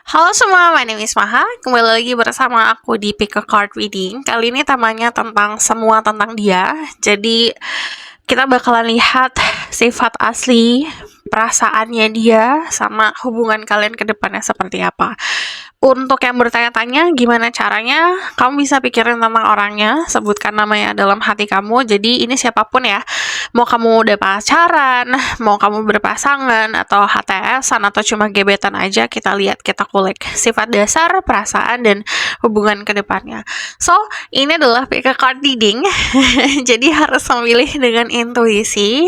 Halo semua, my name is Maha. Kembali lagi bersama aku di Pick a Card Reading. Kali ini temanya tentang semua tentang dia. Jadi kita bakalan lihat sifat asli, perasaannya dia, sama hubungan kalian ke depannya seperti apa. Untuk yang bertanya-tanya, gimana caranya? Kamu bisa pikirin tentang orangnya, sebutkan namanya dalam hati kamu. Jadi ini siapapun ya, mau kamu udah pacaran, mau kamu berpasangan, atau HTS-an, atau cuma gebetan aja, kita lihat, kita kulik sifat dasar, perasaan, dan hubungan ke depannya. So, ini adalah pick a card reading. Jadi harus memilih dengan intuisi.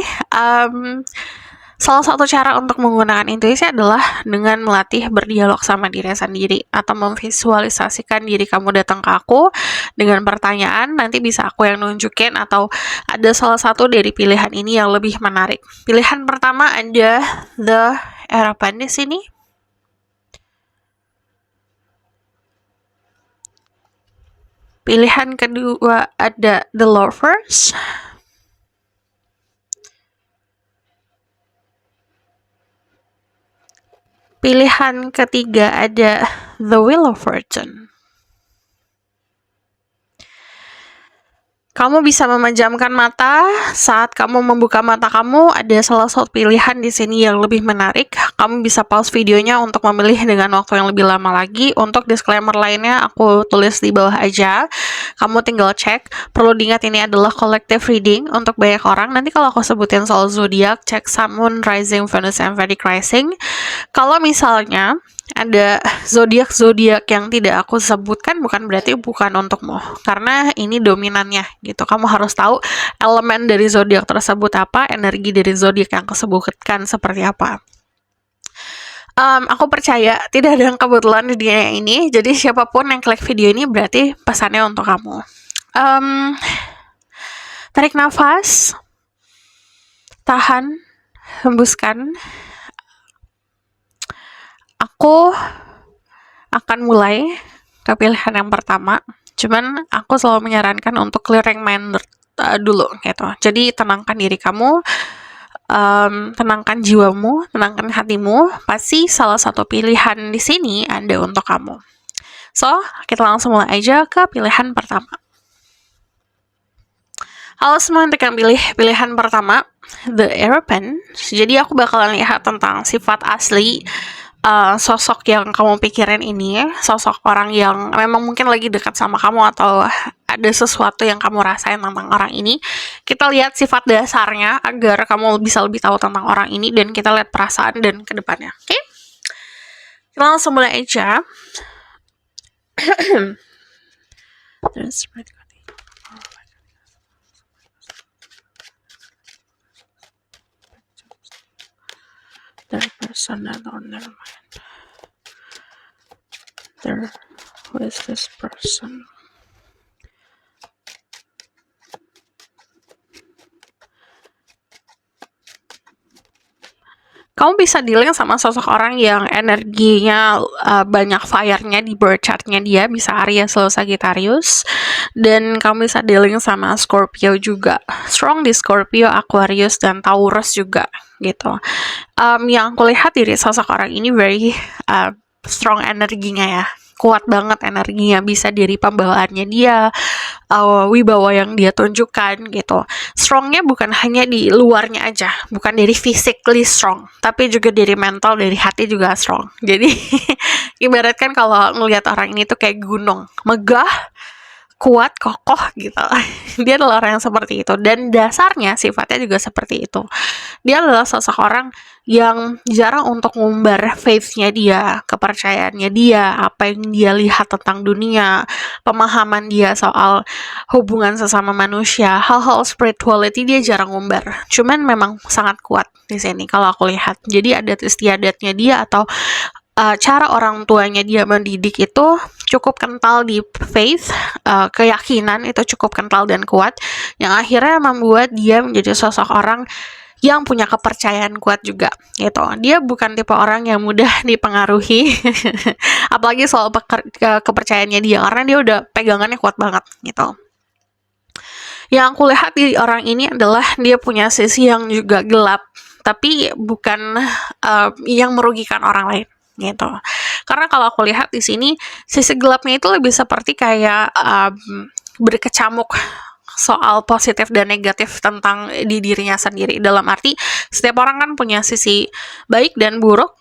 Salah satu cara untuk menggunakan intuisi adalah dengan melatih berdialog sama diri sendiri atau memvisualisasikan diri kamu datang ke aku dengan pertanyaan, nanti bisa aku yang nunjukin atau ada salah satu dari pilihan ini yang lebih menarik. Pilihan pertama ada The Hierophant di sini. Pilihan kedua ada The Lovers. Pilihan ketiga ada The Wheel of Fortune. Kamu bisa memejamkan mata. Saat kamu membuka mata kamu, ada salah satu pilihan di sini yang lebih menarik. Kamu bisa pause videonya untuk memilih dengan waktu yang lebih lama lagi. Untuk disclaimer lainnya, aku tulis di bawah aja. Kamu tinggal cek. Perlu diingat ini adalah collective reading untuk banyak orang. Nanti kalau aku sebutin soal zodiak, cek Sun, Moon, Rising, Venus, and Vedic Rising. Kalau misalnya ada zodiak-zodiak yang tidak aku sebutkan, bukan berarti bukan untukmu, karena ini dominannya gitu. Kamu harus tahu elemen dari zodiak tersebut apa, energi dari zodiak yang aku sebutkan seperti apa. Aku percaya tidak ada yang kebetulan di dunia ini, jadi siapapun yang klik video ini berarti pesannya untuk kamu. Tarik nafas, tahan, hembuskan. Aku akan mulai ke pilihan yang pertama. Cuman aku selalu menyarankan untuk clearing mind dulu gitu. Jadi tenangkan diri kamu, tenangkan jiwamu, tenangkan hatimu. Pasti salah satu pilihan di sini ada untuk kamu. So, kita langsung mulai aja ke pilihan pertama. Halo semua, untuk yang pilih pilihan pertama, The Hierophant. Jadi aku bakalan lihat tentang sifat asli sosok yang kamu pikirin ini, sosok orang yang memang mungkin lagi dekat sama kamu atau ada sesuatu yang kamu rasain tentang orang ini. Kita lihat sifat dasarnya agar kamu bisa lebih tahu tentang orang ini, dan kita lihat perasaan dan kedepannya. Oke? Kita langsung mulai aja. Third person, never mind. Who is this person? Kamu bisa dealing sama sosok orang yang energinya banyak fire-nya di birth chart-nya dia, bisa Aries atau Sagittarius. Dan kamu bisa dealing sama Scorpio juga. Strong di Scorpio, Aquarius, dan Taurus juga gitu. Yang aku lihat dari sosok orang ini very strong energinya ya. Kuat banget energinya, bisa dari pembawaannya dia, wibawa yang dia tunjukkan gitu. Strongnya bukan hanya di luarnya aja, bukan dari physically strong, tapi juga dari mental, dari hati juga strong. Jadi ibaratkan kalau ngelihat orang ini tuh kayak gunung, megah, kuat, kokoh gitu. Dia adalah orang yang seperti itu, dan dasarnya sifatnya juga seperti itu. Dia adalah sosok orang yang jarang untuk ngumbar faith-nya dia, kepercayaannya dia, apa yang dia lihat tentang dunia, pemahaman dia soal hubungan sesama manusia, hal-hal spirituality dia jarang ngumbar. Cuman memang sangat kuat di sini kalau aku lihat. Jadi adat istiadatnya dia atau cara orang tuanya dia mendidik itu cukup kental di faith, keyakinan itu cukup kental dan kuat, yang akhirnya membuat dia menjadi sosok orang yang punya kepercayaan kuat juga gitu. Dia bukan tipe orang yang mudah dipengaruhi apalagi soal kepercayaannya dia, karena dia udah pegangannya kuat banget gitu. Yang aku lihat di orang ini adalah dia punya sisi yang juga gelap, tapi bukan yang merugikan orang lain gitu. Karena kalau aku lihat di sini sisi gelapnya itu lebih seperti kayak berkecamuk soal positif dan negatif tentang di dirinya sendiri. Dalam arti setiap orang kan punya sisi baik dan buruk.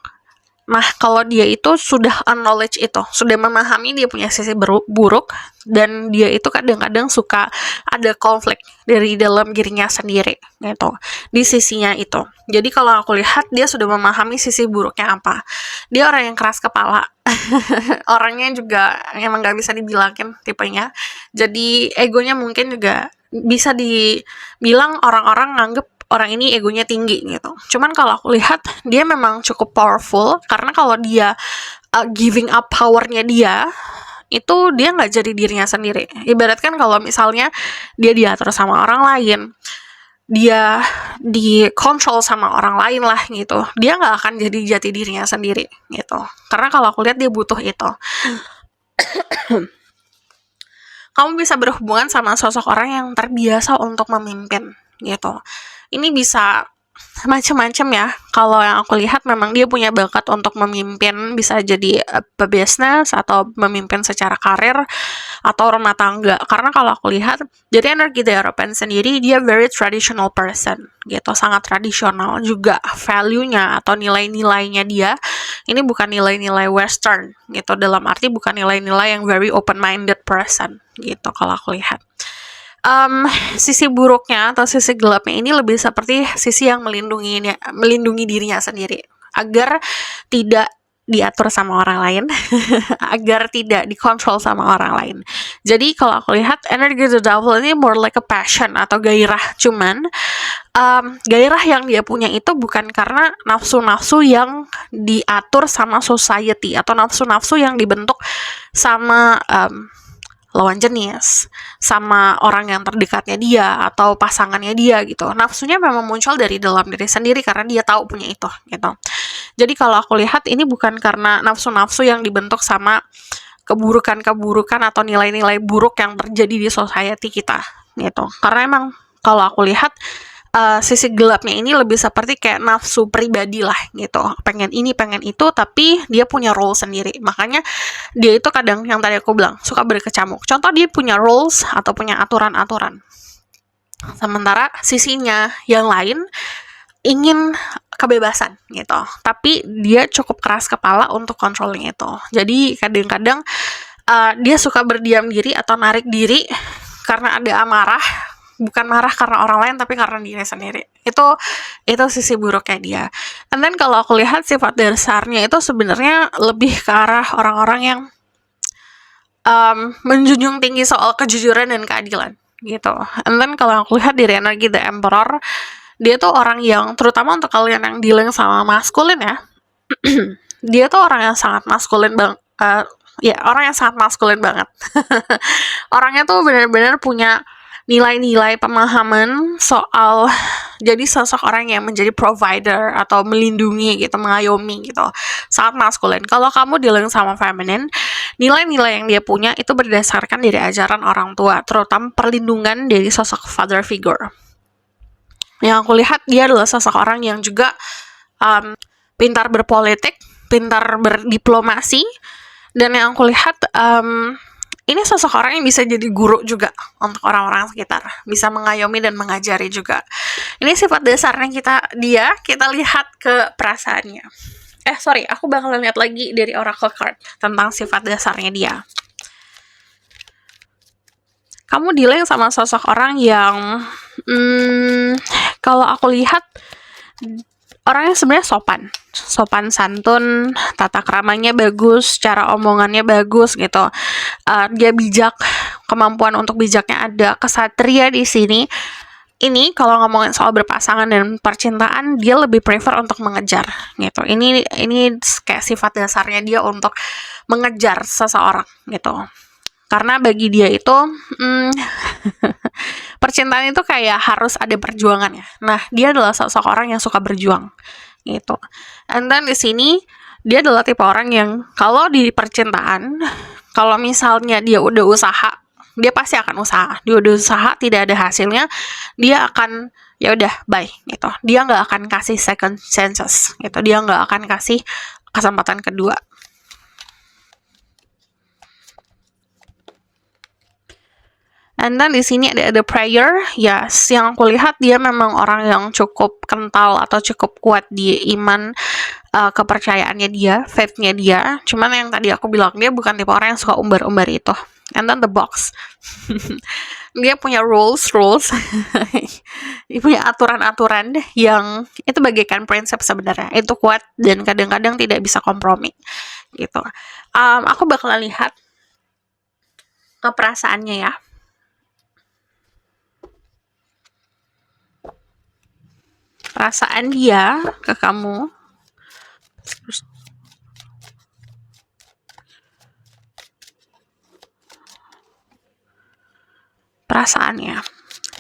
Nah, kalau dia itu sudah acknowledge itu, sudah memahami dia punya sisi buruk, dan dia itu kadang-kadang suka ada konflik dari dalam dirinya sendiri, gitu, di sisinya itu. Jadi kalau aku lihat, dia sudah memahami sisi buruknya apa. Dia orang yang keras kepala, orangnya juga emang gak bisa dibilangin tipenya. Jadi egonya mungkin juga bisa dibilang orang-orang nganggep orang ini egonya tinggi gitu. Cuman kalau aku lihat dia memang cukup powerful, karena kalau dia giving up powernya dia, itu dia nggak jadi dirinya sendiri. Ibaratkan kalau misalnya dia diatur sama orang lain, dia dikontrol sama orang lain lah gitu, dia nggak akan jadi jati dirinya sendiri gitu. Karena kalau aku lihat dia butuh itu. Kamu bisa berhubungan sama sosok orang yang terbiasa untuk memimpin gitu. Ini bisa macam-macam ya. Kalau yang aku lihat memang dia punya bakat untuk memimpin, bisa jadi pebisnis atau memimpin secara karir atau rumah tangga. Karena kalau aku lihat, jadi energi Hierophant sendiri dia very traditional person gitu, sangat tradisional juga value-nya atau nilai-nilainya dia. Ini bukan nilai-nilai western gitu, dalam arti bukan nilai-nilai yang very open-minded person gitu kalau aku lihat. Sisi buruknya atau sisi gelapnya ini lebih seperti sisi yang melindungi dirinya sendiri agar tidak diatur sama orang lain, agar tidak dikontrol sama orang lain. Jadi kalau aku lihat energi the devil ini more like a passion atau gairah, cuman gairah yang dia punya itu bukan karena nafsu-nafsu yang diatur sama society atau nafsu-nafsu yang dibentuk sama lawan jenis, sama orang yang terdekatnya dia atau pasangannya dia gitu. Nafsunya memang muncul dari dalam diri sendiri karena dia tahu punya itu gitu. Jadi kalau aku lihat ini bukan karena nafsu-nafsu yang dibentuk sama keburukan-keburukan atau nilai-nilai buruk yang terjadi di society kita gitu. Karena emang kalau aku lihat sisi gelapnya ini lebih seperti kayak nafsu pribadi lah gitu, pengen ini pengen itu, tapi dia punya role sendiri. Makanya dia itu kadang yang tadi aku bilang suka berkecamuk. Contoh, dia punya rules atau punya aturan-aturan, sementara sisinya yang lain ingin kebebasan gitu, tapi dia cukup keras kepala untuk controlling itu. Jadi kadang-kadang dia suka berdiam diri atau narik diri karena ada amarah, bukan marah karena orang lain tapi karena diri sendiri. Itu sisi buruknya dia. And then kalau aku lihat sifat dasarnya itu sebenarnya lebih ke arah orang-orang yang menjunjung tinggi soal kejujuran dan keadilan gitu. And then kalau aku lihat dari energi The Emperor, dia tuh orang yang, terutama untuk kalian yang dealing sama maskulin ya, dia tuh orang yang sangat maskulin orang yang sangat maskulin banget. Orangnya tuh benar-benar punya nilai-nilai pemahaman soal jadi sosok orang yang menjadi provider atau melindungi gitu, mengayomi gitu, sangat maskulin. Kalau kamu dealing sama feminine, nilai-nilai yang dia punya itu berdasarkan dari ajaran orang tua, terutama perlindungan dari sosok father figure. Yang aku lihat dia adalah sosok orang yang juga pintar berpolitik, pintar berdiplomasi, dan yang aku lihat ini sosok orang yang bisa jadi guru juga untuk orang-orang sekitar, bisa mengayomi dan mengajari juga. Ini sifat dasarnya kita lihat ke perasaannya. Aku bakalan lihat lagi dari oracle card tentang sifat dasarnya dia. Kamu dealing sama sosok orang yang kalau aku lihat orangnya sebenarnya sopan santun, tata keramanya bagus, cara omongannya bagus gitu. Dia bijak, kemampuan untuk bijaknya ada. Kesatria di sini. Ini kalau ngomongin soal berpasangan dan percintaan, dia lebih prefer untuk mengejar gitu. Ini kayak sifat dasarnya dia untuk mengejar seseorang gitu. Karena bagi dia itu percintaan itu kayak harus ada perjuangannya. Nah, dia adalah sosok orang yang suka berjuang gitu. And then di sini dia adalah tipe orang yang kalau di percintaan, kalau misalnya dia udah usaha, dia pasti akan usaha. Dia udah usaha tidak ada hasilnya, dia akan ya udah bye gitu. Dia nggak akan kasih second chances gitu. Dia nggak akan kasih kesempatan kedua. And then di sini ada prayer. Yes, yang aku lihat dia memang orang yang cukup kental atau cukup kuat di iman, kepercayaannya dia, faith-nya dia. Cuman yang tadi aku bilang, dia bukan tipe orang yang suka umbar-umbar itu. And then the box. Dia punya rules. Dia punya aturan-aturan yang itu bagaikan prinsip sebenarnya. Itu kuat dan kadang-kadang tidak bisa kompromi. Gitu. Aku bakalan lihat ke perasaannya ya. Perasaan dia ke kamu. Perasaannya.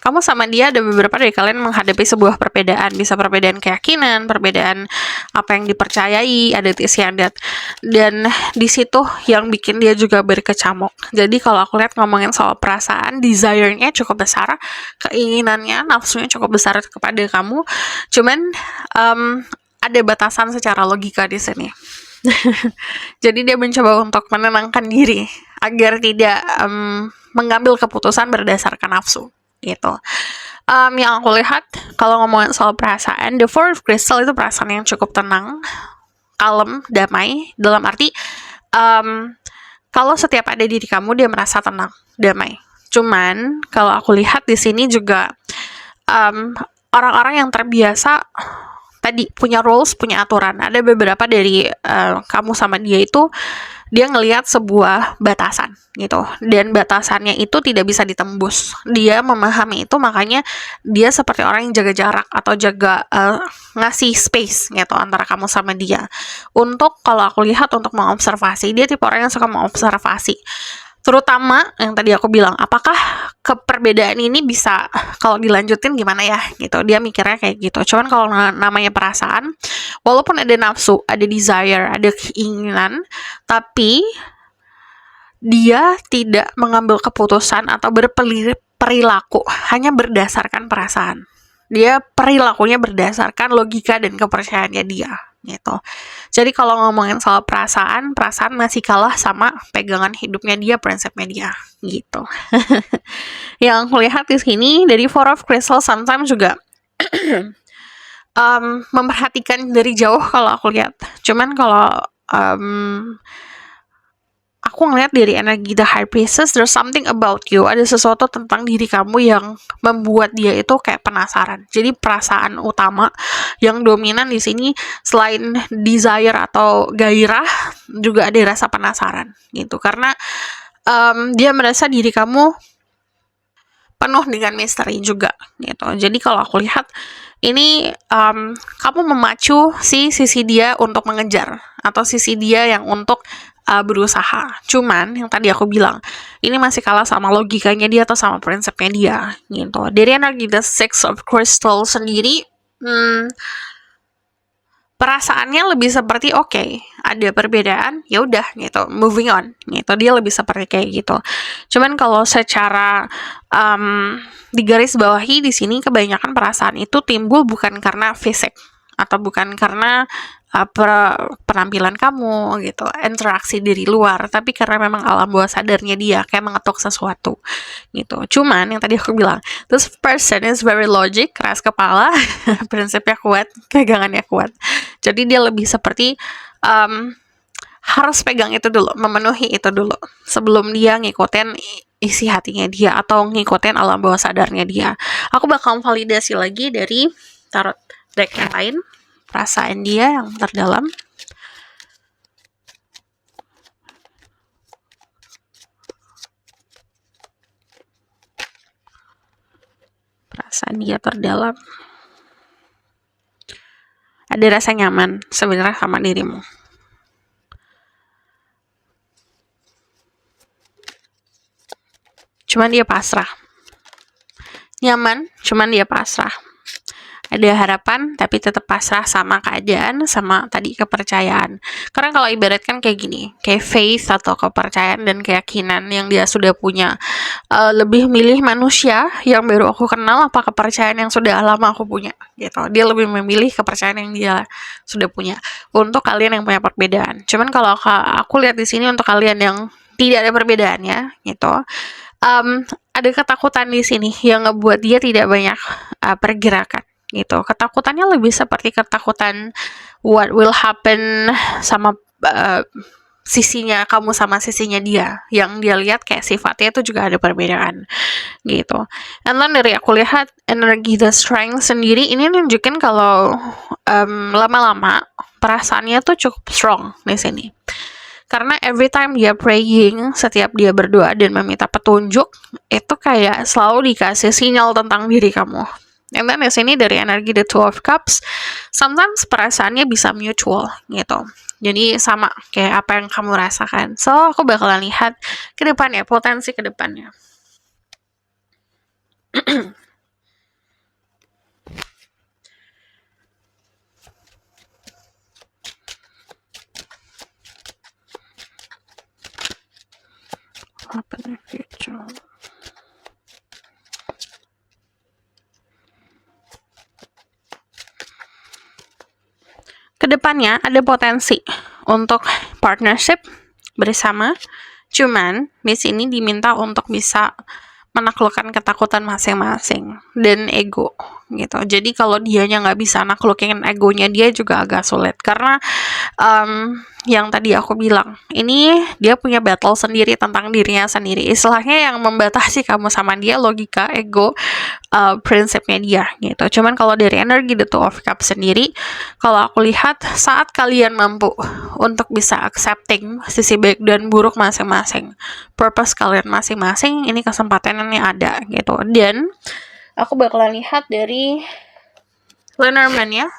Kamu sama dia ada beberapa dari kalian menghadapi sebuah perbedaan, bisa perbedaan keyakinan, perbedaan apa yang dipercayai, ada this and that. Dan di situ yang bikin dia juga berkecamuk. Jadi kalau aku lihat ngomongin soal perasaan, desire-nya cukup besar, keinginannya, nafsunya cukup besar kepada kamu. Cuman ada batasan secara logika di sini. Jadi dia mencoba untuk menenangkan diri agar tidak mengambil keputusan berdasarkan nafsu gitu. Yang aku lihat kalau ngomongin soal perasaan, the Four of Crystal itu perasaan yang cukup tenang, kalem, damai. Dalam arti kalau setiap ada diri kamu dia merasa tenang, damai. Cuman kalau aku lihat di sini juga orang-orang yang terbiasa tadi punya rules, punya aturan. Ada beberapa dari kamu sama dia itu dia ngelihat sebuah batasan gitu, dan batasannya itu tidak bisa ditembus. Dia memahami itu, makanya dia seperti orang yang jaga jarak atau jaga ngasih space gitu antara kamu sama dia. Untuk kalau aku lihat untuk mengobservasi, dia tipe orang yang suka mengobservasi. Terutama yang tadi aku bilang, apakah perbedaan ini bisa kalau dilanjutin gimana ya gitu. Dia mikirnya kayak gitu. Cuman kalau namanya perasaan, walaupun ada nafsu, ada desire, ada keinginan, tapi dia tidak mengambil keputusan atau berperilaku hanya berdasarkan perasaan. Dia perilakunya berdasarkan logika dan kepercayaannya dia gitu. Jadi kalau ngomongin soal perasaan masih kalah sama pegangan hidupnya dia, prinsipnya dia gitu. Yang aku lihat di sini dari Four of Crystal sometimes juga memperhatikan dari jauh kalau aku lihat. Cuman kalau aku ngeliat dari energi The High Priestess, there's something about you. Ada sesuatu tentang diri kamu yang membuat dia itu kayak penasaran. Jadi perasaan utama yang dominan di sini selain desire atau gairah, juga ada rasa penasaran gitu. Karena dia merasa diri kamu penuh dengan misteri juga gitu. Jadi kalau aku lihat ini kamu memacu sisi dia untuk mengejar, atau sisi dia yang untuk berusaha. Cuman yang tadi aku bilang, ini masih kalah sama logikanya dia atau sama prinsipnya dia gitu. Dari energi The Six of Crystal sendiri, perasaannya lebih seperti oke, ada perbedaan, ya udah gitu, moving on gitu. Dia lebih seperti kayak gitu. Cuman kalau secara di garis bawahi di sini, kebanyakan perasaan itu timbul bukan karena fisik atau bukan karena penampilan kamu gitu, interaksi dari luar, tapi karena memang alam bawah sadarnya dia kayak mengetuk sesuatu gitu. Cuman yang tadi aku bilang, this person is very logic, keras kepala, prinsipnya kuat, pegangannya kuat. Jadi dia lebih seperti harus pegang itu dulu, memenuhi itu dulu sebelum dia ngikutin isi hatinya dia atau ngikutin alam bawah sadarnya dia. Aku bakal validasi lagi dari tarot deck yang lain, perasaan dia yang terdalam. Perasaan dia terdalam. Ada rasa nyaman sebenarnya sama dirimu. Cuman dia pasrah. Nyaman, cuman dia pasrah. Ada harapan tapi tetap pasrah sama keadaan, sama tadi kepercayaan. Karena kalau ibaratkan kayak gini, kayak faith atau kepercayaan dan keyakinan yang dia sudah punya, lebih milih manusia yang baru aku kenal apa kepercayaan yang sudah lama aku punya gitu. Dia lebih memilih kepercayaan yang dia sudah punya. Untuk kalian yang punya perbedaan. Cuman kalau aku lihat di sini untuk kalian yang tidak ada perbedaannya gitu, Ada ketakutan di sini yang ngebuat dia tidak banyak pergerakan gitu. Ketakutannya lebih seperti ketakutan what will happen sama sisinya kamu sama sisinya dia, yang dia lihat kayak sifatnya itu juga ada perbedaan gitu. And then dari aku lihat energi the strength sendiri ini nunjukin kalau lama-lama perasaannya tuh cukup strong di sini. Karena every time dia praying, setiap dia berdoa dan meminta petunjuk, itu kayak selalu dikasih sinyal tentang diri kamu. And then di sini dari energi the Two of Cups, sometimes perasaannya bisa mutual gitu. Jadi sama kayak apa yang kamu rasakan. So, aku bakalan lihat ke depannya, potensi ke depannya. Apa nih future? Kedepannya ada potensi untuk partnership bersama, cuman di sini diminta untuk bisa menaklukkan ketakutan masing-masing dan ego gitu. Jadi kalau dianya nggak bisa naklukin egonya, dia juga agak sulit karena yang tadi aku bilang, ini dia punya battle sendiri tentang dirinya sendiri. Istilahnya yang membatasi kamu sama dia logika, ego, prinsipnya dia gitu. Cuman kalau dari energi The Two of Cups sendiri, kalau aku lihat saat kalian mampu untuk bisa accepting sisi baik dan buruk masing-masing, purpose kalian masing-masing, ini kesempatannya ada gitu. Dan aku bakalan lihat dari Lenormand ya.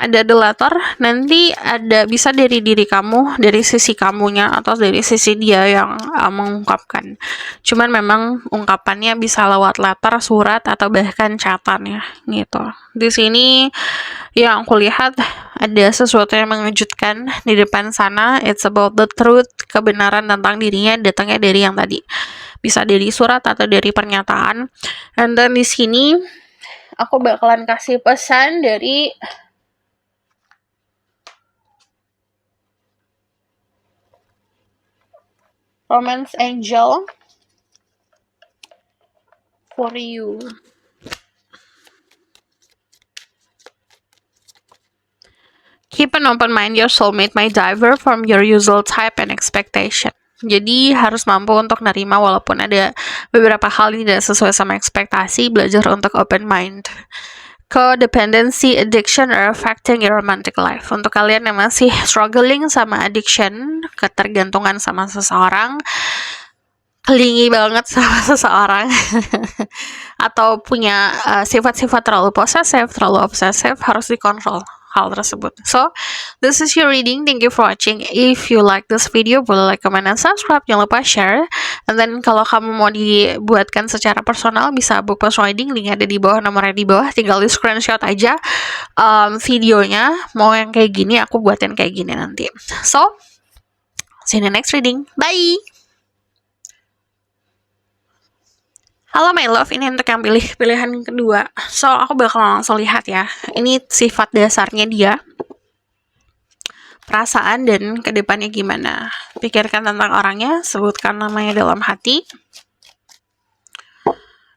Ada delator, nanti ada bisa dari diri kamu, dari sisi kamunya atau dari sisi dia yang mengungkapkan. Cuman memang ungkapannya bisa lewat letter, surat atau bahkan catatan ya gitu. Di sini yang aku lihat ada sesuatu yang mengejutkan di depan sana. It's about the truth, kebenaran tentang dirinya datangnya dari yang tadi. Bisa dari surat atau dari pernyataan. And then di sini aku bakalan kasih pesan dari Romance Angel for you. Keep an open mind, your soulmate might differ from your usual type and expectation. Jadi harus mampu untuk nerima walaupun ada beberapa hal yang tidak sesuai sama ekspektasi, belajar untuk open mind. Codependency, addiction are affecting your romantic life. Untuk kalian yang masih struggling sama addiction, ketergantungan sama seseorang, clingy banget sama seseorang, atau punya sifat-sifat terlalu posesif, terlalu obsesif, harus dikontrol hal tersebut. So, this is your reading. Thank you for watching. If you like this video, boleh like, comment, dan subscribe. Jangan lupa share. And then kalau kamu mau dibuatkan secara personal, bisa book personal reading. Link ada di bawah, nomornya di bawah. Tinggal di screenshot aja videonya. Mau yang kayak gini, aku buatin kayak gini nanti. So, see you in the next reading. Bye! Halo my love, ini untuk yang pilihan kedua. So, aku bakal langsung lihat ya. Ini sifat dasarnya dia, perasaan dan kedepannya gimana. Pikirkan tentang orangnya, sebutkan namanya dalam hati.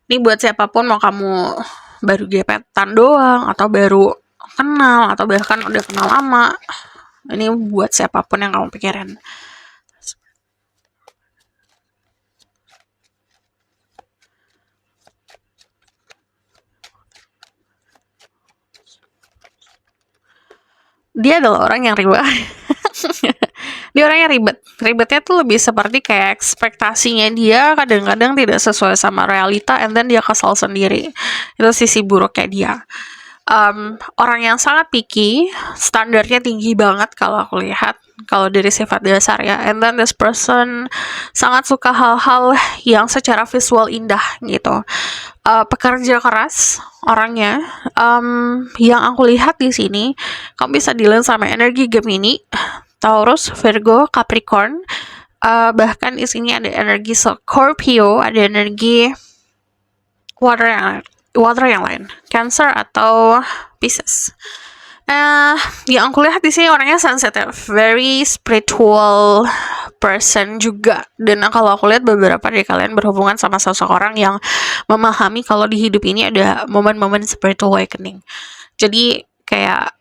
Ini buat siapapun, mau kamu baru gepetan doang, atau baru kenal, atau bahkan udah kenal lama. Ini buat siapapun yang kamu pikirin. Dia adalah orang yang ribet. Dia orangnya ribet. Ribetnya tuh lebih seperti kayak ekspektasinya dia kadang-kadang tidak sesuai sama realita, and then dia kesal sendiri. Itu sisi buruknya dia. Orang yang sangat picky, standarnya tinggi banget kalau aku lihat, kalau dari sifat dasar ya. And then this person sangat suka hal-hal yang secara visual indah gitu. Pekerja keras orangnya. Yang aku lihat di sini, kamu bisa deal sama energi Gemini, Taurus, Virgo, Capricorn. Bahkan di sini ada energi Scorpio, ada energi water yang lain, Cancer atau Pisces. Yang aku lihat di sini orangnya sensitive, very spiritual person juga. Dan kalau aku lihat beberapa dari kalian berhubungan sama seseorang yang memahami kalau di hidup ini ada momen-momen spiritual awakening. Jadi kayak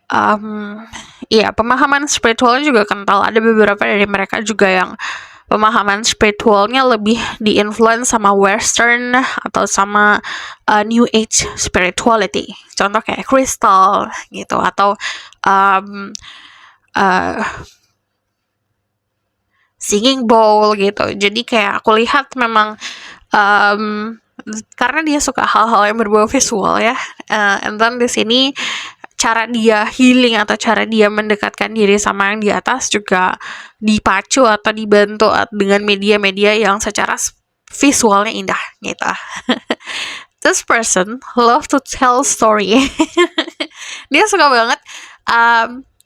ya pemahaman spiritualnya juga kental. Ada beberapa dari mereka juga yang pemahaman spiritualnya lebih di-influence sama western atau sama new age spirituality. Contoh kayak crystal gitu, atau singing bowl gitu. Jadi kayak aku lihat memang karena dia suka hal-hal yang berbau visual ya, and then di sini cara dia healing atau cara dia mendekatkan diri sama yang di atas juga dipacu atau dibantu dengan media-media yang secara visualnya indah gitu. This person love to tell story. Dia suka banget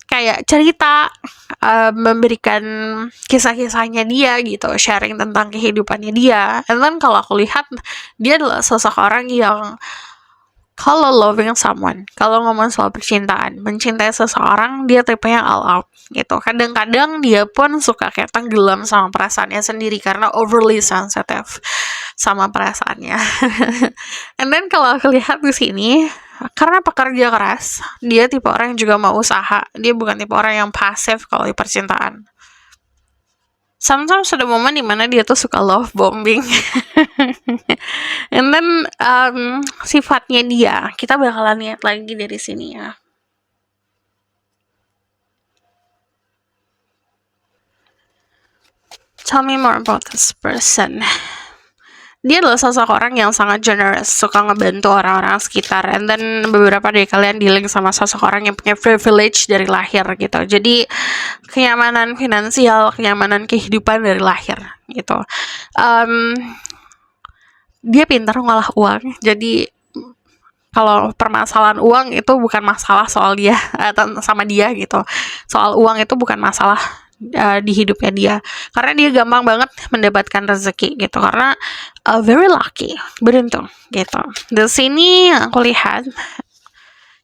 kayak cerita, memberikan kisah-kisahnya dia gitu, sharing tentang kehidupannya dia. And then kalau aku lihat, dia adalah seseorang yang kalau loving someone, kalau ngomong soal percintaan, mencintai seseorang, dia tipe yang all out gitu. Kadang-kadang dia pun suka kayak tenggelam sama perasaannya sendiri karena overly sensitive sama perasaannya. And then kalau aku lihat di sini, karena pekerja keras, dia tipe orang yang juga mau usaha. Dia bukan tipe orang yang pasif kalau di percintaan. Sometimes ada momen dimana dia tuh suka love bombing. And then sifatnya dia, kita bakalan lihat lagi dari sini ya. Tell me more about this person. Dia adalah seseorang yang sangat generous, suka ngebantu orang-orang sekitar. And then beberapa dari kalian dealing sama seseorang yang punya privilege dari lahir gitu. Jadi kenyamanan finansial, kenyamanan kehidupan dari lahir gitu. Dia pintar ngolah uang. Jadi kalau permasalahan uang itu bukan masalah soal dia atau sama dia gitu. Soal uang itu bukan masalah di hidupnya dia, karena dia gampang banget mendapatkan rezeki gitu, karena very lucky, beruntung gitu. Di sini aku lihat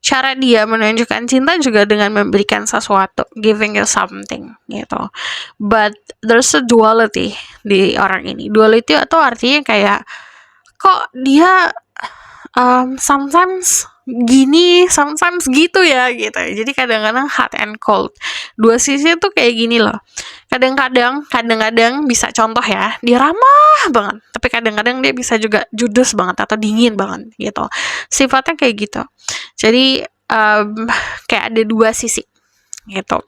cara dia menunjukkan cinta juga dengan memberikan sesuatu, giving you something gitu. But there's a duality di orang ini. Duality itu artinya kayak kok dia sometimes gini, sometimes gitu ya gitu. Jadi kadang-kadang hot and cold. Dua sisi tuh kayak gini loh. Kadang-kadang bisa contoh ya, dia ramah banget, tapi kadang-kadang dia bisa juga judes banget atau dingin banget gitu. Sifatnya kayak gitu. Jadi kayak ada dua sisi gitu.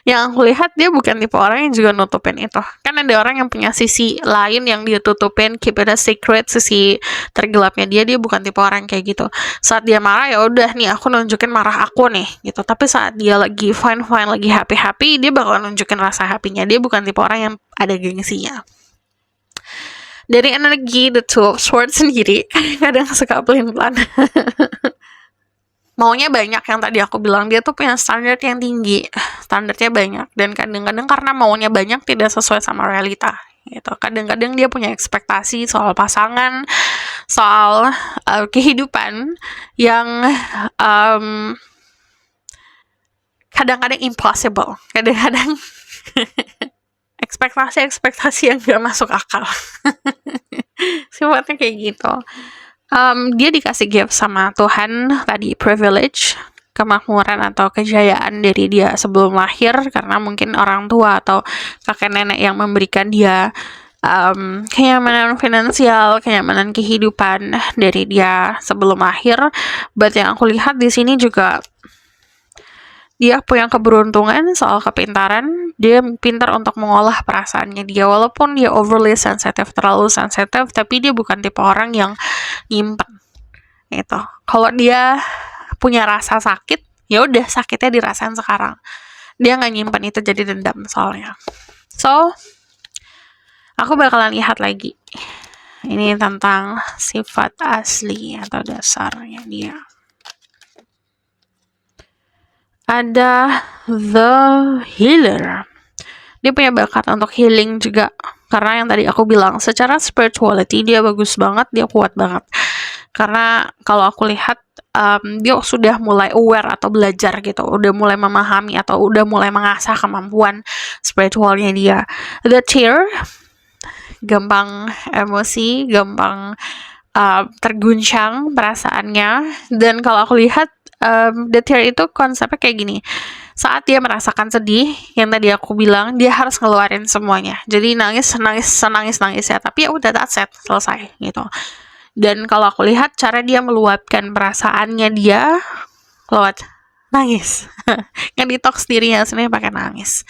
Yang aku lihat dia bukan tipe orang yang juga nutupin itu. Kan ada orang yang punya sisi lain yang dia tutupin, keep it a secret, sisi tergelapnya dia bukan tipe orang kayak gitu. Saat dia marah ya udah nih aku nunjukin marah aku nih gitu. Tapi saat dia lagi fine lagi happy, dia bakal nunjukin rasa happy-nya. Dia bukan tipe orang yang ada gengsinya. Dari energi The Two of Swords sendiri kadang suka pelin-pelan. Maunya banyak, yang tadi aku bilang dia tuh punya standar yang tinggi, standarnya banyak, dan kadang-kadang karena maunya banyak tidak sesuai sama realita gitu. Kadang-kadang dia punya ekspektasi soal pasangan, soal kehidupan yang kadang-kadang impossible, kadang-kadang ekspektasi yang gak masuk akal. Sifatnya kayak gitu. Dia dikasih gift sama Tuhan tadi, privilege, kemakmuran atau kejayaan dari dia sebelum lahir, karena mungkin orang tua atau kakek nenek yang memberikan dia kenyamanan finansial, kenyamanan kehidupan dari dia sebelum lahir. But yang aku lihat di sini juga dia punya keberuntungan soal kepintaran. Dia pintar untuk mengolah perasaannya dia, walaupun dia overly sensitive, terlalu sensitive, tapi dia bukan tipe orang yang nyimpen gitu. Kalau dia punya rasa sakit, ya udah sakitnya dirasain sekarang. Dia nggak nyimpen itu jadi dendam soalnya. So, aku bakalan lihat lagi ini tentang sifat asli atau dasarnya dia. Ada The Healer. Dia punya bakat untuk healing juga, karena yang tadi aku bilang secara spirituality dia bagus banget, dia kuat banget. Karena kalau aku lihat dia sudah mulai aware atau belajar gitu, udah mulai memahami atau udah mulai mengasah kemampuan spiritualnya dia. The Tear gampang emosi, gampang terguncang perasaannya. Dan kalau aku lihat The Tear itu konsepnya kayak gini. Saat dia merasakan sedih, yang tadi aku bilang, dia harus ngeluarin semuanya. Jadi nangis ya, tapi ya udah, that's it, selesai gitu. Dan kalau aku lihat cara dia meluapkan perasaannya dia lewat nangis. Yang detox dirinya sendiri pakai nangis.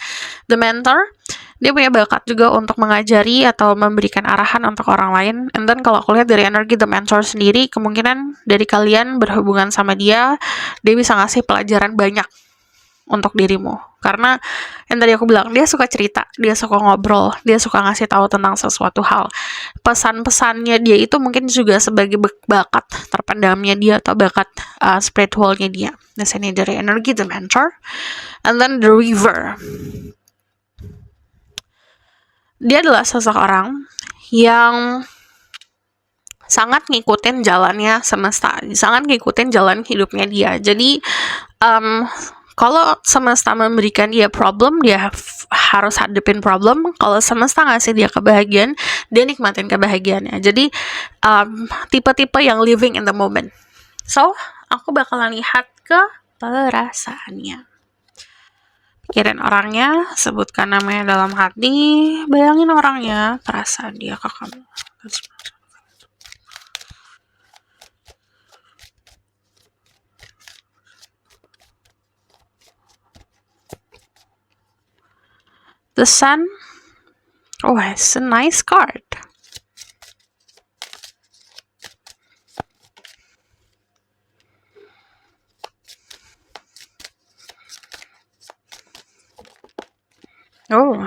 The Mentor, dia punya bakat juga untuk mengajari atau memberikan arahan untuk orang lain. And then kalau aku lihat dari energi The Mentor sendiri, kemungkinan dari kalian berhubungan sama dia bisa ngasih pelajaran banyak untuk dirimu. Karena yang tadi aku bilang, dia suka cerita, dia suka ngobrol, dia suka ngasih tahu tentang sesuatu hal. Pesan-pesannya dia itu mungkin juga sebagai bakat terpendamnya dia atau bakat spiritualnya dia. Di sini dari energi The Mentor. And then The River. Dia adalah seseorang yang sangat ngikutin jalannya semesta, sangat ngikutin jalan hidupnya dia. Jadi kalau semesta memberikan dia problem, dia harus hadapin problem. Kalau semesta ngasih dia kebahagiaan, dia nikmatin kebahagiaannya. Jadi tipe-tipe yang living in the moment. So, aku bakalan lihat ke perasaannya. Pikirin orangnya, sebutkan namanya dalam hati, bayangin orangnya, perasaan dia ke kamu. The Sun. Oh, it's a nice card. Oh,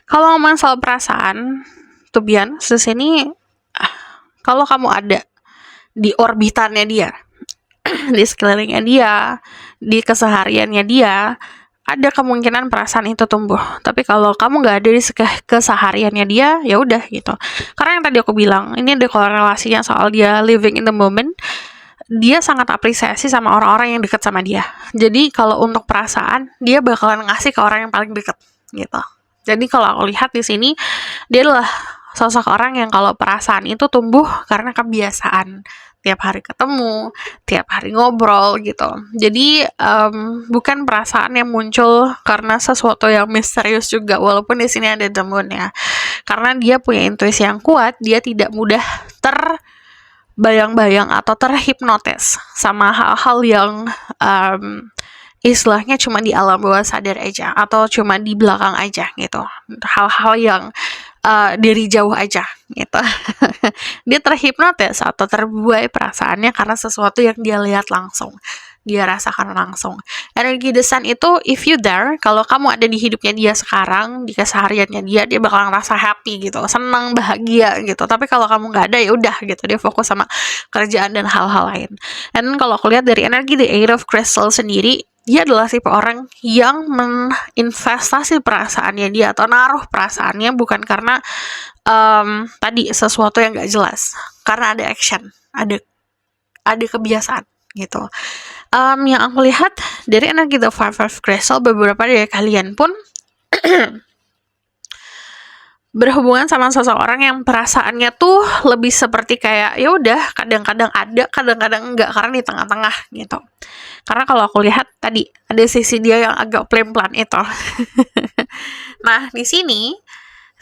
kalau ngomong soal perasaan, tuh Bian, sini kalau kamu ada di orbitannya dia, di sekelilingnya dia, di kesehariannya dia, ada kemungkinan perasaan itu tumbuh. Tapi kalau kamu nggak ada di kesehariannya dia, ya udah gitu. Karena yang tadi aku bilang, ini ada korelasinya soal dia living in the moment. Dia sangat apresiasi sama orang-orang yang dekat sama dia. Jadi kalau untuk perasaan, dia bakalan ngasih ke orang yang paling dekat gitu. Jadi kalau aku lihat di sini, dia adalah sosok orang yang kalau perasaan itu tumbuh karena kebiasaan. Tiap hari ketemu, tiap hari ngobrol gitu. Jadi bukan perasaan yang muncul karena sesuatu yang misterius juga, walaupun di sini ada the moon ya. Karena dia punya intuisi yang kuat, dia tidak mudah terbayang-bayang atau terhipnotis sama hal-hal yang istilahnya cuma di alam bawah sadar aja atau cuma di belakang aja gitu. Hal-hal yang dari jauh aja gitu. Dia terhipnotis atau terbuai perasaannya karena sesuatu yang dia lihat langsung, dia rasakan langsung. Energi The Sun itu, if you there, kalau kamu ada di hidupnya dia sekarang, di kesehariannya dia bakal ngerasa happy gitu, senang, bahagia gitu. Tapi kalau kamu nggak ada, ya udah gitu, dia fokus sama kerjaan dan hal-hal lain. Dan kalau aku lihat dari energi The Eight of Crystal sendiri, dia adalah tipe orang yang menginvestasi perasaannya dia atau naruh perasaannya bukan karena tadi sesuatu yang gak jelas, karena ada action, ada kebiasaan gitu. Yang aku lihat dari energi The Five of Crystal, beberapa dari kalian pun berhubungan sama seseorang yang perasaannya tuh lebih seperti kayak ya udah, kadang-kadang ada, kadang-kadang enggak, karena di tengah-tengah gitu. Karena kalau aku lihat tadi ada sisi dia yang agak plan-plan itu. Nah, di sini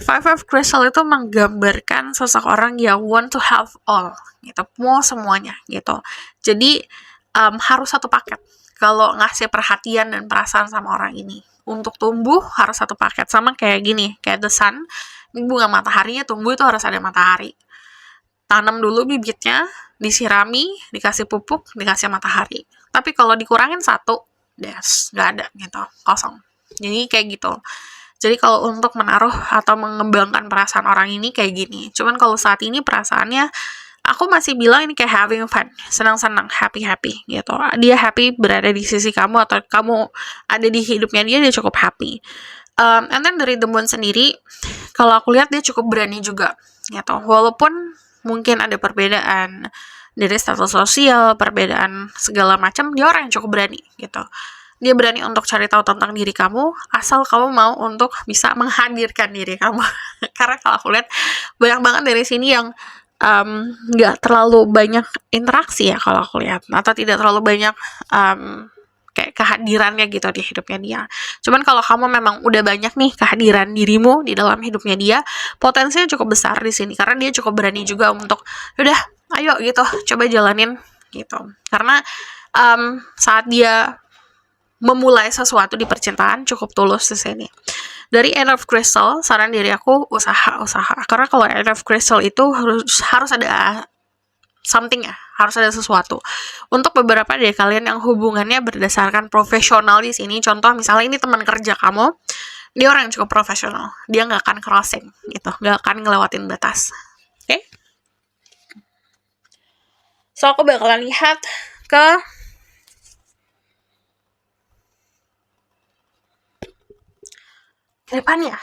Five of Crystal itu menggambarkan seseorang yang want to have all gitu, mau semuanya gitu. Jadi harus satu paket. Kalau ngasih perhatian dan perasaan sama orang ini, untuk tumbuh harus satu paket. Sama kayak gini, kayak the sun, bunga mataharinya tumbuh itu harus ada matahari. Tanam dulu bibitnya, disirami, dikasih pupuk, dikasih matahari. Tapi kalau dikurangin satu, nggak ada gitu, kosong. Jadi kayak gitu. Jadi kalau untuk menaruh atau mengembangkan perasaan orang ini kayak gini. Cuman kalau saat ini perasaannya, aku masih bilang ini kayak having fun, senang-senang, happy-happy gitu. Dia happy berada di sisi kamu atau kamu ada di hidupnya dia cukup happy. And then dari The Moon sendiri, kalau aku lihat dia cukup berani juga gitu. Walaupun mungkin ada perbedaan dari status sosial, perbedaan segala macam, dia orang yang cukup berani gitu. Dia berani untuk cari tahu tentang diri kamu, asal kamu mau untuk bisa menghadirkan diri kamu. Karena kalau aku lihat banyak banget dari sini yang nggak terlalu banyak interaksi ya kalau aku lihat, atau tidak terlalu banyak kayak kehadirannya gitu di hidupnya dia. Cuman kalau kamu memang udah banyak nih kehadiran dirimu di dalam hidupnya dia, potensinya cukup besar di sini karena dia cukup berani juga untuk udah ayo gitu coba jalanin gitu. Karena saat dia memulai sesuatu di percintaan cukup tulus di sini. Dari End of Crystal, saran dari aku usaha. Karena kalau End of Crystal itu harus ada something ya, harus ada sesuatu. Untuk beberapa dari kalian yang hubungannya berdasarkan profesional di sini, contoh misalnya ini teman kerja kamu, dia orang yang cukup profesional, dia nggak akan crossing gitu, nggak akan ngelewatin batas. Oke? So aku bakalan lihat ke depannya.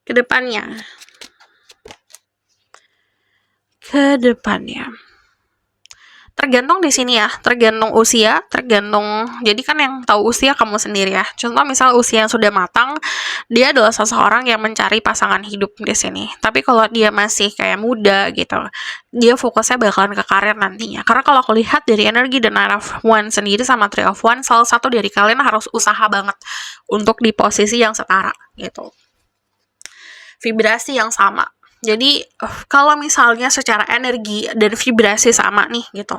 Kedepannya. Tergantung di sini ya, tergantung usia, jadi kan yang tahu usia kamu sendiri ya. Contoh misal usia yang sudah matang, dia adalah seseorang yang mencari pasangan hidup di sini. Tapi kalau dia masih kayak muda gitu, dia fokusnya bakalan ke karir nantinya. Karena kalau aku lihat dari energi The Knight of Wands sendiri sama Three of Wands, salah satu dari kalian harus usaha banget untuk di posisi yang setara gitu. Vibrasi yang sama. Jadi kalau misalnya secara energi dan vibrasi sama nih gitu,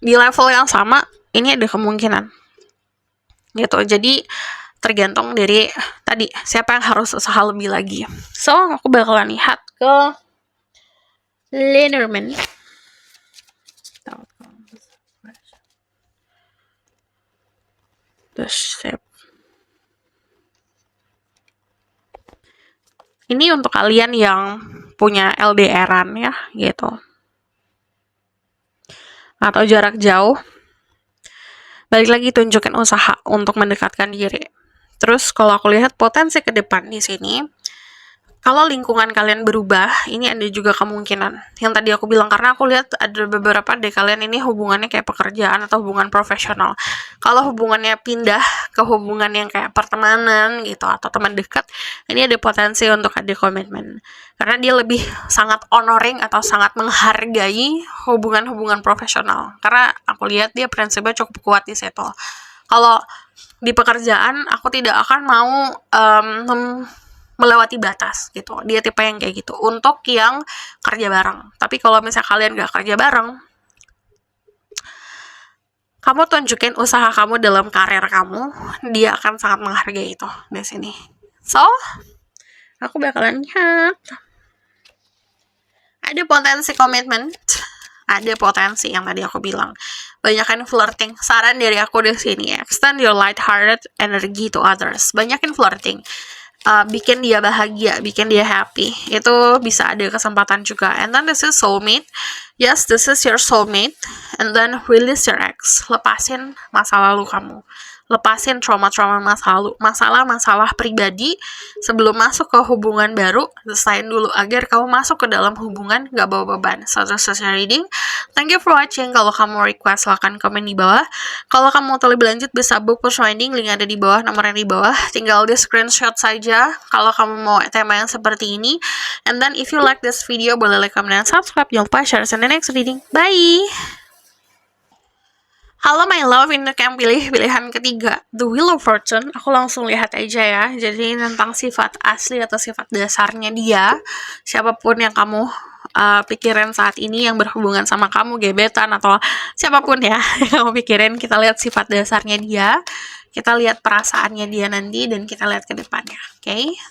di level yang sama, ini ada kemungkinan gitu. Jadi tergantung dari tadi siapa yang harus usaha lebih lagi. So aku bakalan lihat ke Lenormand. The Ship. Ini untuk kalian yang punya LDR-an ya gitu, atau jarak jauh. Balik lagi tunjukin usaha untuk mendekatkan diri. Terus kalau aku lihat potensi ke depan di sini, kalau lingkungan kalian berubah, ini ada juga kemungkinan yang tadi aku bilang, karena aku lihat ada beberapa dari kalian ini hubungannya kayak pekerjaan atau hubungan profesional. Kalau hubungannya pindah ke hubungan yang kayak pertemanan gitu atau teman dekat, ini ada potensi untuk ada komitmen. Karena dia lebih sangat honoring atau sangat menghargai hubungan-hubungan profesional. Karena aku lihat dia prinsipnya cukup kuat di situ. Kalau di pekerjaan, aku tidak akan mau melewati batas gitu. Dia tipe yang kayak gitu untuk yang kerja bareng. Tapi kalau misalnya kalian gak kerja bareng, kamu tunjukin usaha kamu dalam karir kamu, dia akan sangat menghargai itu di sini. So, aku bakalan lihat. Ada potensi komitmen, ada potensi yang tadi aku bilang. Banyakin flirting. Saran dari aku di sini, extend your light-hearted energy to others. Banyakin flirting. Bikin dia bahagia, bikin dia happy. Itu bisa ada kesempatan juga. And then this is soulmate. Yes, this is your soulmate. And then release your ex. Lepasin masa lalu kamu. Lepasin trauma-trauma masa lalu, masalah-masalah pribadi sebelum masuk ke hubungan baru. Selesain dulu agar kamu masuk ke dalam hubungan gak bawa beban. So, this is your reading. Thank you for watching. Kalau kamu request, silahkan komen di bawah. Kalau kamu mau tahu lebih lanjut, bisa book personal reading. Link ada di bawah, nomornya di bawah. Tinggal di screenshot saja kalau kamu mau tema yang seperti ini. And then if you like this video, boleh like, comment, dan subscribe. Jangan lupa share in the next reading. Bye! Halo my love, ini yang pilih pilihan ketiga, The Wheel of Fortune. Aku langsung lihat aja ya. Jadi tentang sifat asli atau sifat dasarnya dia, siapapun yang kamu pikirin saat ini yang berhubungan sama kamu, gebetan atau siapapun ya yang kamu pikirin, kita lihat sifat dasarnya dia, kita lihat perasaannya dia nanti, dan kita lihat ke depannya. Oke?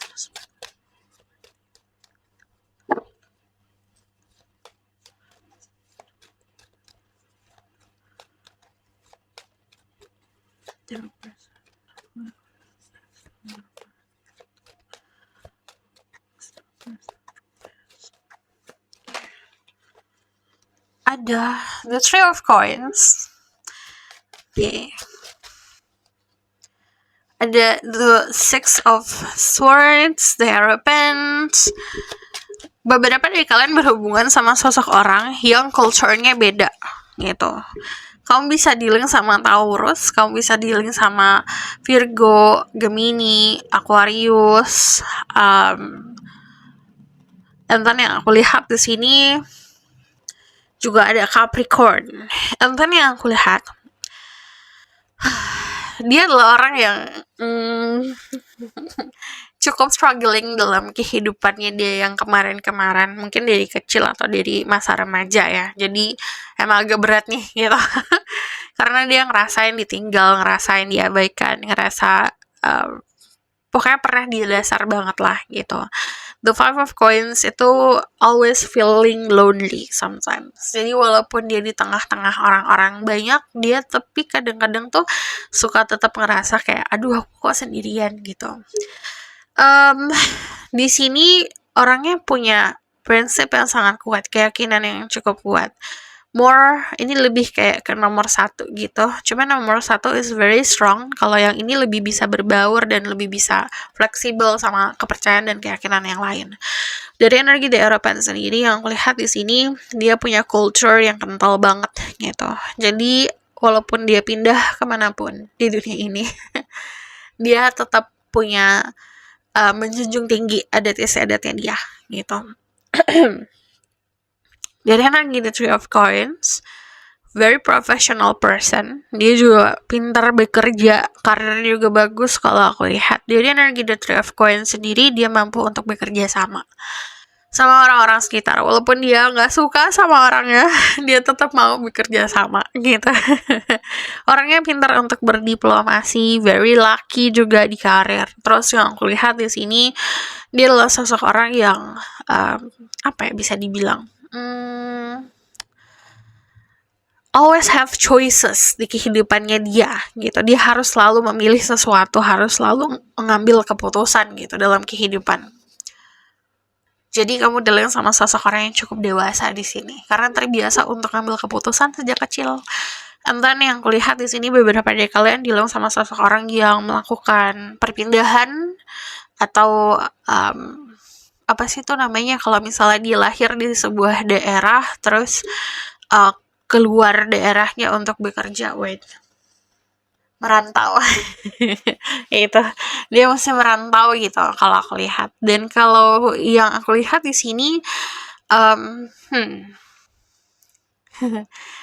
Ada The Three of Coins. Yeah. ada the Six of Swords, the Hierophant. Beberapa dari kalian berhubungan sama sosok orang yang culture-nya beda gitu. Kamu bisa dealing sama Taurus, kamu bisa dealing sama Virgo, Gemini, Aquarius, dan yang aku lihat di sini juga ada Capricorn. Dan yang aku lihat dia adalah orang yang cukup struggling dalam kehidupannya dia yang kemarin-kemarin, mungkin dari kecil atau dari masa remaja ya. Jadi emang agak berat nih gitu. Karena dia ngerasain ditinggal, ngerasain diabaikan, ngerasa pokoknya pernah di dasar banget lah gitu. The Five of Coins itu always feeling lonely sometimes. Jadi walaupun dia di tengah-tengah orang-orang banyak, dia tapi kadang-kadang tuh suka tetap ngerasa kayak, aduh aku kok sendirian gitu. Di sini orangnya punya prinsip yang sangat kuat, keyakinan yang cukup kuat. Ini lebih kayak ke nomor 1 gitu. Cuman nomor 1 is very strong. Kalau yang ini lebih bisa berbaur dan lebih bisa fleksibel sama kepercayaan dan keyakinan yang lain. Dari energi The Hierophant sendiri yang aku lihat di sini, dia punya culture yang kental banget gitu. Jadi walaupun dia pindah kemanapun di dunia ini, dia tetap punya menjunjung tinggi adat istiadatnya dia gitu. Dari energi The Three of Coins, very professional person. Dia juga pintar bekerja, karirnya juga bagus kalau aku lihat. Dari energi The Three of Coins sendiri, dia mampu untuk bekerja sama orang-orang sekitar. Walaupun dia nggak suka sama orangnya, dia tetap mau bekerja sama gitu. Orangnya pintar untuk berdiplomasi, very lucky juga di karir. Terus yang aku lihat di sini, dia adalah sosok orang yang bisa dibilang always have choices di kehidupannya dia gitu. Dia harus selalu memilih sesuatu, harus selalu mengambil keputusan gitu dalam kehidupan. Jadi kamu dealing sama sosok orang yang cukup dewasa di sini karena terbiasa untuk ambil keputusan sejak kecil. And then yang kulihat di sini beberapa dari kalian dealing sama sosok orang yang melakukan perpindahan atau apa sih itu namanya kalau misalnya dia lahir di sebuah daerah terus keluar daerahnya untuk bekerja, merantau. Itu dia mesti merantau gitu kalau aku lihat. Dan kalau yang aku lihat di sini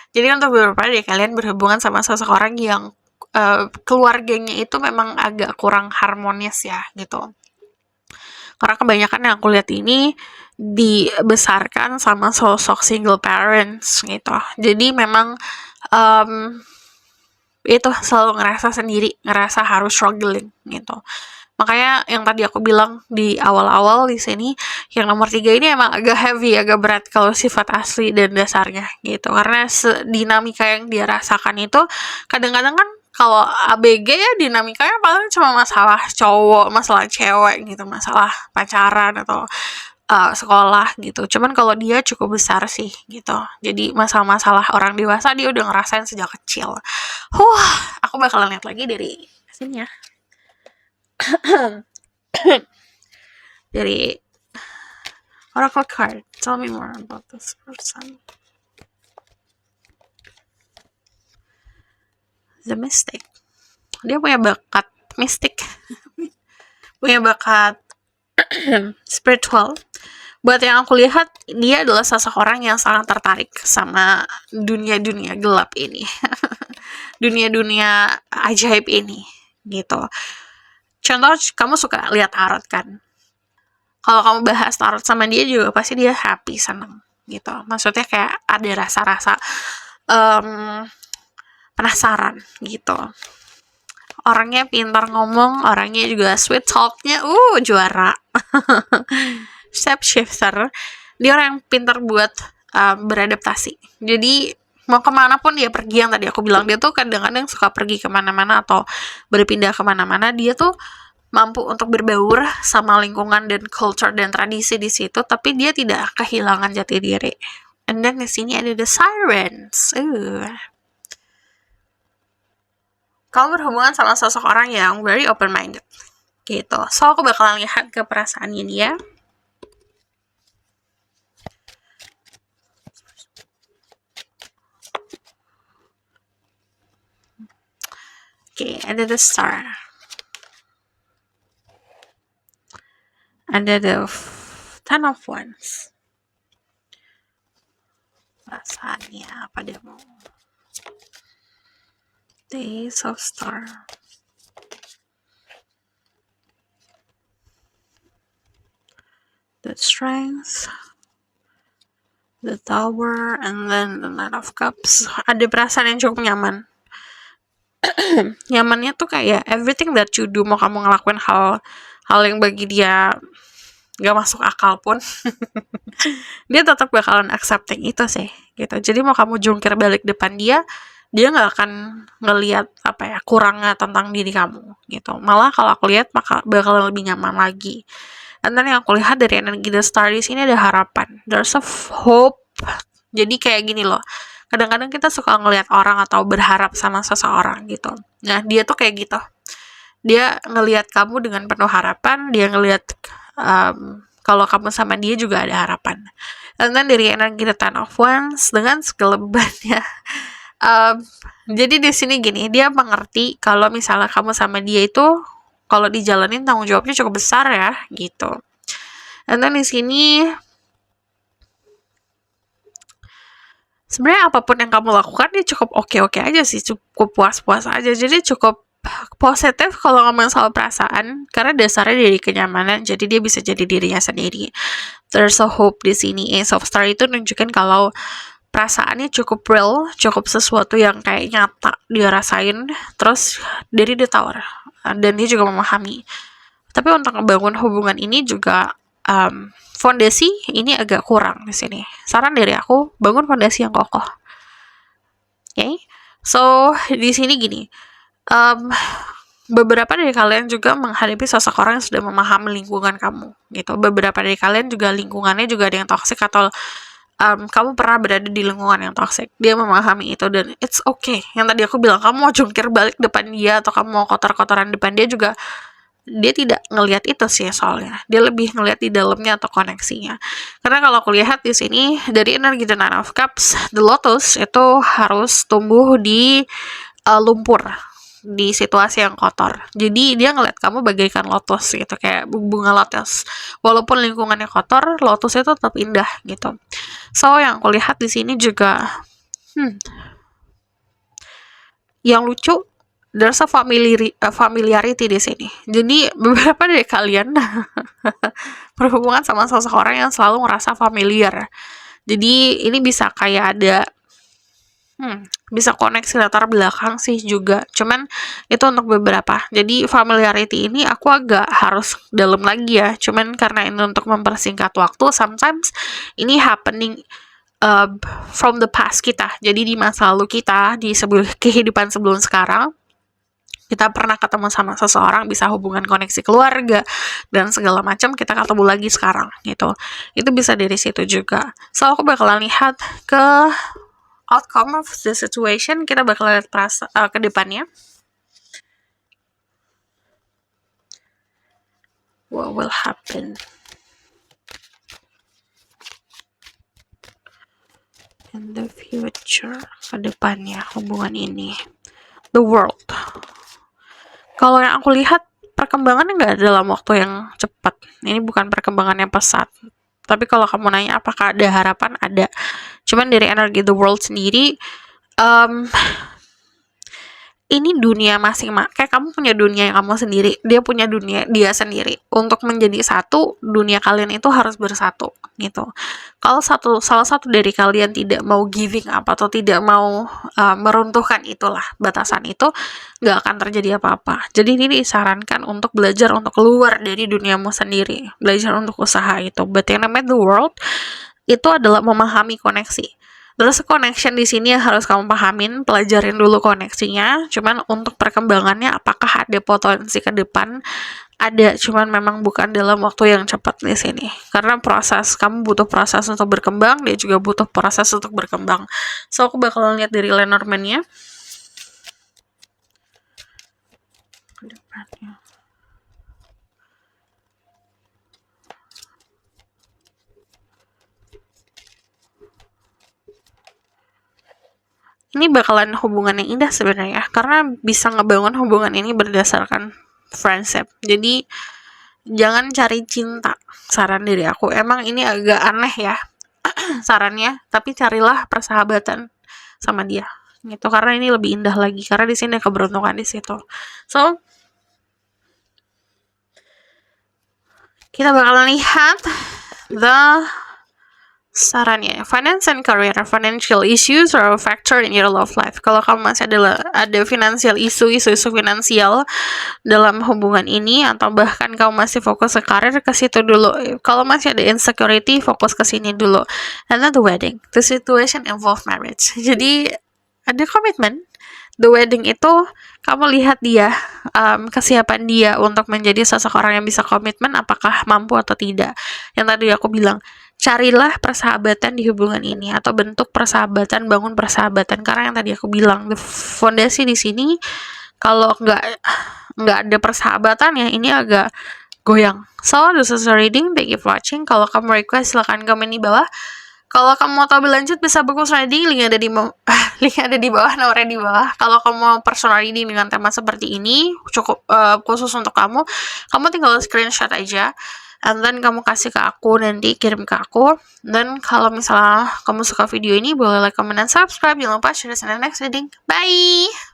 jadi untuk beberapa dari kalian berhubungan sama sosok orang yang keluarganya itu memang agak kurang harmonis ya gitu. Karena kebanyakan yang aku lihat ini dibesarkan sama sosok single parents gitu. Jadi memang itu selalu ngerasa sendiri, ngerasa harus struggling gitu. Makanya yang tadi aku bilang di awal-awal di sini, yang nomor 3 ini emang agak heavy, agak berat kalau sifat asli dan dasarnya gitu. Karena dinamika yang dia rasakan itu kadang-kadang kan kalau ABG ya dinamikanya paling cuma masalah cowok, masalah cewek gitu, masalah pacaran atau sekolah gitu. Cuman kalau dia cukup besar sih gitu. Jadi masalah-masalah orang dewasa dia udah ngerasain sejak kecil. Aku bakalan lihat lagi dari sini ya. Dari Oracle card, tell me more about this person. The Mystic. Dia punya bakat mistik. Punya bakat spiritual. Buat yang aku lihat, dia adalah sosok orang yang sangat tertarik sama dunia-dunia gelap ini. Dunia-dunia ajaib ini gitu. Contoh, kamu suka lihat tarot kan? Kalau kamu bahas tarot sama dia juga pasti dia happy, seneng gitu. Maksudnya kayak ada rasa-rasa penasaran gitu. Orangnya pintar ngomong, orangnya juga sweet talk-nya juara. Shapeshifter, dia orang yang pintar buat beradaptasi. Jadi mau kemana pun dia pergi, yang tadi aku bilang dia tuh kadang-kadang suka pergi kemana-mana atau berpindah kemana-mana, dia tuh mampu untuk berbaur sama lingkungan dan culture dan tradisi di situ, tapi dia tidak kehilangan jati diri. And then di sini ada the Sirens. kamu berhubungan sama seseorang yang very open minded gitu. So aku bakalan lihat ke perasaannya dia. Oke, ada the star, ada the ten of wands. Perasaannya apa dia mau? The ace of star, the strength, the tower, and then the knight of cups. Ada perasaan yang cukup nyaman. Nyamannya tuh kayak everything that you do, mau kamu ngelakuin hal yang bagi dia gak masuk akal pun dia tetap bakalan accepting itu sih gitu. Jadi mau kamu jungkir balik depan dia gak akan ngelihat apa ya kurangnya tentang diri kamu gitu. Malah kalau aku lihat bakalan lebih nyaman lagi. Dan yang aku lihat dari energi the star di sini ada harapan, there's a hope. Jadi kayak gini loh, kadang-kadang kita suka ngelihat orang atau berharap sama seseorang gitu. Nah dia tuh kayak gitu, dia ngelihat kamu dengan penuh harapan, dia ngelihat kalau kamu sama dia juga ada harapan. Dan dari energi the ten of wands dengan sekelebannya jadi di sini gini, dia mengerti kalau misalnya kamu sama dia itu kalau dijalanin tanggung jawabnya cukup besar ya gitu. Dan di sini sebenarnya apapun yang kamu lakukan dia cukup oke-oke aja sih, cukup puas-puas aja. Jadi cukup positif kalau ngomong soal perasaan, karena dasarnya dari kenyamanan, jadi dia bisa jadi dirinya sendiri. There's a hope di sini. Ace of Star itu nunjukin kalau perasaannya cukup real, cukup sesuatu yang kayak nyata dia rasain, terus dari the tower, dan dia juga memahami. Tapi untuk membangun hubungan ini juga fondasi ini agak kurang di sini. Saran dari aku, bangun fondasi yang kokoh. Okay? So di sini gini, beberapa dari kalian juga menghadapi sosok orang yang sudah memahami lingkungan kamu gitu. Beberapa dari kalian juga lingkungannya juga ada yang toxic atau kamu pernah berada di lingkungan yang toxic. Dia memahami itu dan it's okay. Yang tadi aku bilang, kamu mau jungkir balik depan dia atau kamu mau kotor-kotoran depan dia juga, dia tidak ngelihat itu sih soalnya. Dia lebih ngelihat di dalamnya atau koneksinya. Karena kalau aku lihat di sini dari energi the Nine of Cups, the Lotus itu harus tumbuh di lumpur, di situasi yang kotor. Jadi dia ngeliat kamu bagaikan lotus gitu, kayak bunga lotus. Walaupun lingkungannya kotor, lotus itu tetap indah gitu. So yang aku lihat di sini juga, yang lucu, there's a familiarity di sini. Jadi beberapa dari kalian berhubungan sama seseorang yang selalu ngerasa familiar. Jadi ini bisa kayak ada bisa koneksi latar belakang sih juga. Cuman itu untuk beberapa. Jadi familiarity ini aku agak harus dalam lagi ya. Cuman karena ini untuk mempersingkat waktu, sometimes ini happening from the past kita. Jadi di masa lalu kita, di kehidupan sebelum sekarang, kita pernah ketemu sama seseorang, bisa hubungan koneksi keluarga dan segala macam, kita ketemu lagi sekarang gitu. Itu bisa dari situ juga. So aku bakalan lihat ke outcome of the situation, kita bakal lihat ke depannya. What will happen in the future, ke depannya hubungan ini. The world. Kalau yang aku lihat perkembangannya nggak dalam waktu yang cepat. Ini bukan perkembangan yang pesat. Tapi kalau kamu nanya apakah ada harapan, ada. Cuman dari energi the world sendiri, ini dunia masing-masing. Kayak kamu punya dunia yang kamu sendiri, dia punya dunia dia sendiri. Untuk menjadi satu, dunia kalian itu harus bersatu gitu. Kalau salah satu dari kalian tidak mau giving up atau tidak mau meruntuhkan itulah batasan itu, nggak akan terjadi apa-apa. Jadi ini disarankan untuk belajar untuk keluar dari duniamu sendiri, belajar untuk usaha itu. But yang namanya the world itu adalah memahami koneksi. Terus connection di sini yang harus kamu pahamin, pelajarin dulu koneksinya. Cuman untuk perkembangannya apakah ada potensi ke depan? Ada, cuman memang bukan dalam waktu yang cepat di sini. Karena kamu butuh proses untuk berkembang, dia juga butuh proses untuk berkembang. So aku bakalan lihat dari Lenormand-nya. ke depannya. Ini bakalan hubungan yang indah sebenarnya, karena bisa ngebangun hubungan ini berdasarkan friendship. Jadi jangan cari cinta, saran dari aku. Emang ini agak aneh ya sarannya, tapi carilah persahabatan sama dia gitu, karena ini lebih indah lagi, karena di sini ada keberuntungan di situ. So kita bakal lihat the sarannya. Finance and career. Financial issues are a factor in your love life. Kalau kamu masih ada financial isu finansial dalam hubungan ini, atau bahkan kamu masih fokus ke karir, ke situ dulu. Kalau masih ada insecurity, fokus ke sini dulu. And then the wedding. The situation involve marriage. Jadi ada komitmen. The wedding itu kamu lihat dia, kesiapan dia untuk menjadi seseorang yang bisa komitmen, apakah mampu atau tidak. Yang tadi aku bilang, carilah persahabatan di hubungan ini, atau bentuk persahabatan, bangun persahabatan. Karena yang tadi aku bilang, the fondasi di sini kalau nggak ada persahabatan ya, ini agak goyang. So this is a reading. Thank you for watching. Kalau kamu request silahkan komen di bawah. Kalau kamu mau tahu lebih lanjut bisa bagus reading, link ada di bawah, nomornya di bawah. Kalau kamu mau personal reading dengan tema seperti ini, cukup khusus untuk kamu tinggal screenshot aja, and then kamu kasih ke aku, nanti kirim ke aku. Dan kalau misalnya kamu suka video ini, boleh like, comment, dan subscribe. Jangan lupa share in the next reading. Bye!